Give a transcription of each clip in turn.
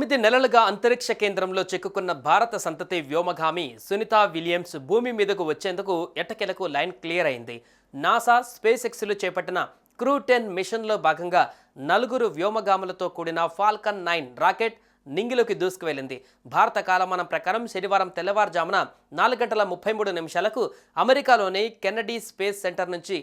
9 నెలలుగా అంతరిక్ష కేంద్రంలో చిక్కుకున్న భారత సంతతి వ్యోమగామి సునీతా విలియమ్స్ భూమి మీదకు వచ్చేందుకు ఎట్టకేలకు లైన్ క్లియర్ అయింది. నాసా స్పేస్ ఎక్స్లు చేపట్టిన క్రూ 10 మిషన్లో భాగంగా నలుగురు వ్యోమగాములతో కూడిన ఫాల్కన్ 9 రాకెట్ నింగిలోకి దూసుకువెళ్లింది. భారత కాలమానం ప్రకారం శనివారం తెల్లవారుజామున 4:33 అమెరికాలోని కెన్నడీ స్పేస్ సెంటర్ నుంచి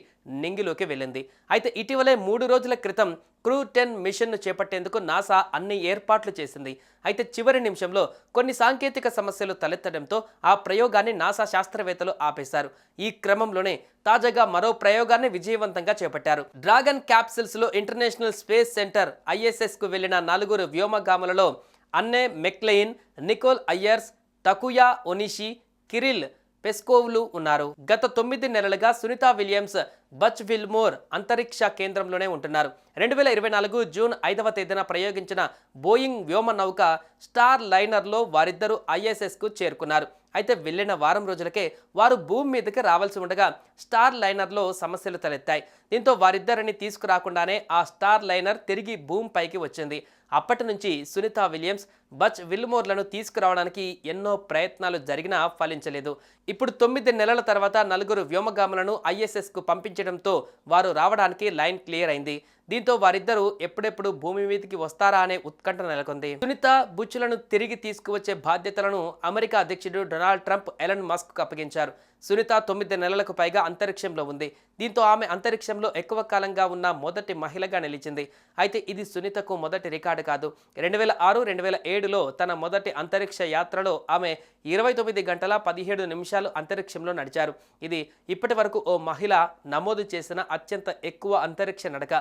నింగిలోకి వెళ్ళింది. అయితే ఇటీవలే 3 రోజుల క్రితం క్రూ 10 మిషన్ను చేపట్టేందుకు నాసా అన్ని ఏర్పాట్లు చేసింది. అయితే చివరి నిమిషంలో కొన్ని సాంకేతిక సమస్యలు తలెత్తడంతో ఆ ప్రయోగాన్ని నాసా శాస్త్రవేత్తలు ఆపేశారు. ఈ క్రమంలోనే తాజాగా మరో ప్రయోగాన్ని విజయవంతంగా చేపట్టారు. డ్రాగన్ క్యాప్సిల్స్లో ఇంటర్నేషనల్ స్పేస్ సెంటర్ ISSకు వెళ్లిన నలుగురు వ్యోమగాములలో Anne McClain, Nicole Ayers, Takuya Onishi, Kirill పెస్కోవ్లు ఉన్నారు. గత 9 నెలలుగా సునీతా విలియమ్స్ బచ్ విల్మోర్ అంతరిక్ష కేంద్రంలోనే ఉంటున్నారు. 2024 జూన్ 5వ తేదీన ప్రయోగించిన బోయింగ్ వ్యోమ నౌక స్టార్ లైనర్లో వారిద్దరూ ISSకు చేరుకున్నారు. అయితే వెళ్ళిన వారం రోజులకే వారు భూమి మీదకి రావాల్సి ఉండగా స్టార్ లైనర్లో సమస్యలు తలెత్తాయి. దీంతో వారిద్దరిని తీసుకురాకుండానే ఆ స్టార్ లైనర్ తిరిగి భూమిపైకి వచ్చింది. అప్పటి నుంచి సునీతా విలియమ్స్ బచ్ విల్మోర్లను తీసుకురావడానికి ఎన్నో ప్రయత్నాలు జరిగినా ఫలించలేదు. ఇప్పుడు 9 నెలల తర్వాత నలుగురు వ్యోమగాములను ISSకు పంపించడంతో వారు రావడానికి లైన్ క్లియర్ అయింది. దీంతో వారిద్దరూ ఎప్పుడెప్పుడు భూమి మీదకి వస్తారా అనే ఉత్కంఠ నెలకొంది. సునీత బుచ్చులను తిరిగి తీసుకువచ్చే బాధ్యతలను అమెరికా అధ్యక్షుడు డొనాల్డ్ ట్రంప్ ఎలన్ మస్క్ అప్పగించారు. సునీత 9 నెలలకు పైగా అంతరిక్షంలో ఉంది. దీంతో ఆమె అంతరిక్షంలో ఎక్కువ కాలంగా ఉన్న మొదటి మహిళగా నిలిచింది. అయితే ఇది సునీతకు మొదటి రికార్డు కాదు. 2006-2007లో తన మొదటి అంతరిక్ష యాత్రలో ఆమె 29 గంటల 17 నిమిషాలు అంతరిక్షంలో నడిచారు. ఇది ఇప్పటి వరకు ఓ మహిళ నమోదు చేసిన అత్యంత ఎక్కువ అంతరిక్ష నడక.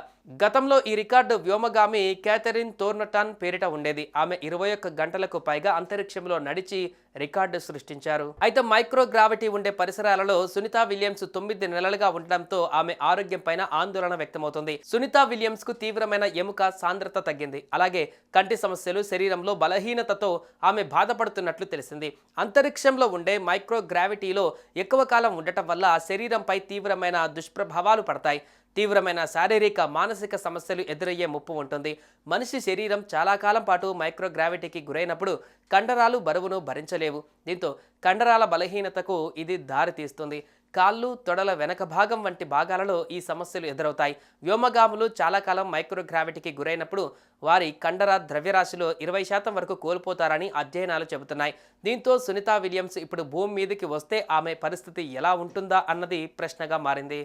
గతంలో ఈ రికార్డు వ్యోమగామి క్యాథరిన్ థోర్నటన్ పేరిట ఉండేది. ఆమె 21 గంటలకు పైగా అంతరిక్షంలో నడిచి రికార్డు సృష్టించారు. అయితే మైక్రోగ్రావిటీ ఉండే పరిసరాలలో సునీతా విలియమ్స్ 9 నెలలుగా ఉండడంతో ఆమె ఆరోగ్యం పైన ఆందోళన వ్యక్తమవుతుంది. సునీతా విలియమ్స్ కు తీవ్రమైన ఎముక సాంద్రత తగ్గింది. అలాగే కంటి సమస్యలు, శరీరంలో బలహీనతతో ఆమె బాధపడుతున్నట్లు తెలిసింది. అంతరిక్షంలో ఉండే మైక్రోగ్రావిటీలో ఎక్కువ కాలం ఉండటం వల్ల శరీరంపై తీవ్రమైన దుష్ప్రభావాలు పడతాయి. తీవ్రమైన శారీరక, మానసిక సమస్యలు ఎదురయ్యే ముప్పు ఉంటుంది. మనిషి శరీరం చాలా కాలం పాటు మైక్రోగ్రావిటీకి గురైనప్పుడు కండరాలు బరువును భరించలేవు. దీంతో కండరాల బలహీనతకు ఇది దారితీస్తుంది. కాళ్ళు, తొడల వెనక భాగం వంటి భాగాలలో ఈ సమస్యలు ఎదురవుతాయి. వ్యోమగాములు చాలా కాలం మైక్రోగ్రావిటీకి గురైనప్పుడు వారి కండర ద్రవ్యరాశిలో 20% వరకు కోల్పోతారని అధ్యయనాలు చెబుతున్నాయి. దీంతో సునీతా విలియమ్స్ ఇప్పుడు భూమి మీదకి వస్తే ఆమె పరిస్థితి ఎలా ఉంటుందా అన్నది ప్రశ్నగా మారింది.